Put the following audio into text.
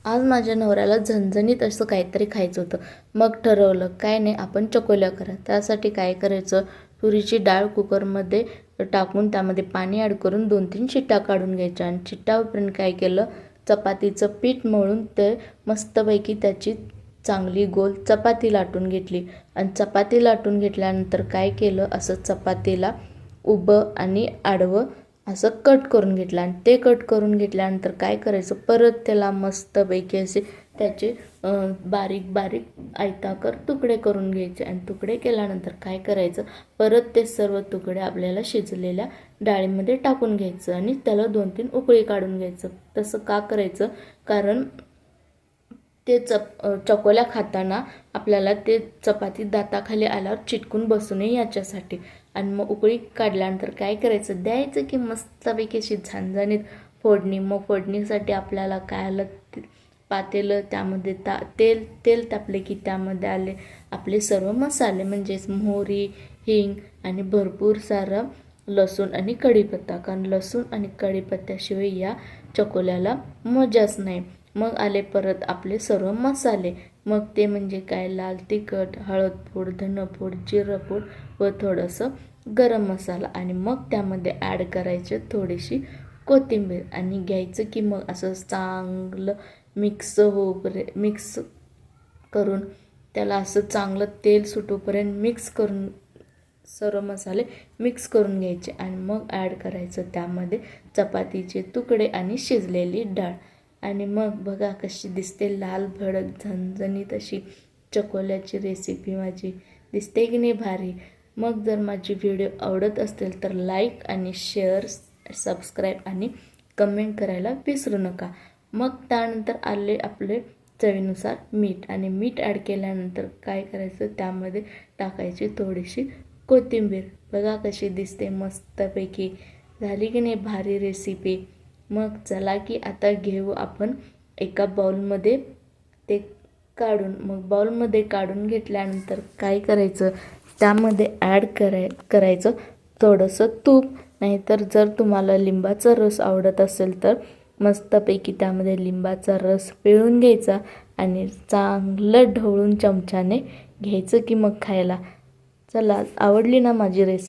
आज माझ्या नवऱ्याला झणझणीत असं काहीतरी खायचं होतं. मग ठरवलं काय नाही आपण चकोल्या करा. त्यासाठी काय करायचं, तुरीची डाळ कुकरमध्ये टाकून त्यामध्ये पाणी ॲड करून 2-3 शिट्ट्या काढून घ्यायच्या. आणि शिट्ट्यापर्यंत काय केलं, चपातीचं पीठ मळून ते मस्तपैकी त्याची चांगली गोल चपाती लाटून घेतली. आणि चपाती लाटून घेतल्यानंतर काय केलं, असं चपातीला उभं आणि आडवं असं कट करून घेतलं. आणि ते कट करून घेतल्यानंतर काय करायचं, परत त्याला मस्तपैकी असे त्याचे बारीक बारीक आयताकर तुकडे करून घ्यायचे. आणि तुकडे केल्यानंतर काय करायचं, परत ते सर्व तुकडे आपल्याला शिजलेल्या डाळीमध्ये टाकून घ्यायचं आणि त्याला 2-3 उकळी काढून घ्यायचं. तसं का करायचं, कारण ते चकोल्या खाताना आपल्याला ते चपाती दाताखाली आल्यावर चिटकून बसू नये याच्यासाठी. आणि मग उकळी काढल्यानंतर काय करायचं, द्यायचं की मस्तपैकी अशी झणझणीत फोडणी. मग फोडणीसाठी आपल्याला काय आलं, पातेलं त्यामध्ये तेल तापले की त्यामध्ये आले आपले सर्व मसाले, म्हणजेच मोहरी, हिंग आणि भरपूर सारं लसूण आणि कढीपत्ता. कारण लसूण आणि कढीपत्त्याशिवाय या चकोल्याला मजाच नाही. मग आले परत आपले सर्व मसाले. मग ते म्हणजे काय, लाल तिखट, हळद पूड, धनपूड, जिरपूड व थोडंसं गरम मसाला. आणि मग त्यामध्ये ॲड करायचे थोडीशी कोथिंबीर. आणि घ्यायचं की मग असं चांगलं मिक्स करून त्याला असं चांगलं तेल सुटूपर्यंत मिक्स करून सर्व मसाले मिक्स करून घ्यायचे. आणि मग ॲड करायचं त्यामध्ये चपातीचे तुकडे आणि शिजलेली डाळ. आणि मग बघा कशी दिसते लाल भडक झणझणीत अशी चकोल्याची रेसिपी माझी. दिसते की नाही भारी. मग जर माझी व्हिडिओ आवडत असतील तर लाईक आणि शेअर, सबस्क्राईब आणि कमेंट करायला विसरू नका. मग त्यानंतर आले आपले चवीनुसार मीठ. आणि मीठ ॲड केल्यानंतर काय करायचं, त्यामध्ये टाकायची थोडीशी कोथिंबीर. बघा कशी दिसते मस्तपैकी. झाली की नाही भारी रेसिपी. मग चला की आता घेऊ आपण एका बाउलमध्ये ते काढून. मग बाउलमध्ये काढून घेतल्यानंतर काय करायचं, त्यामध्ये ॲड करायचं थोडंसं तूप. नाहीतर जर तुम्हाला लिंबाचा रस आवडत असेल तर मस्तपैकी त्यामध्ये लिंबाचा रस पिळून घ्यायचा आणि चांगलं ढवळून चमच्याने घ्यायचं की मग खायला. चला, आवडली ना माझी रेसिपी.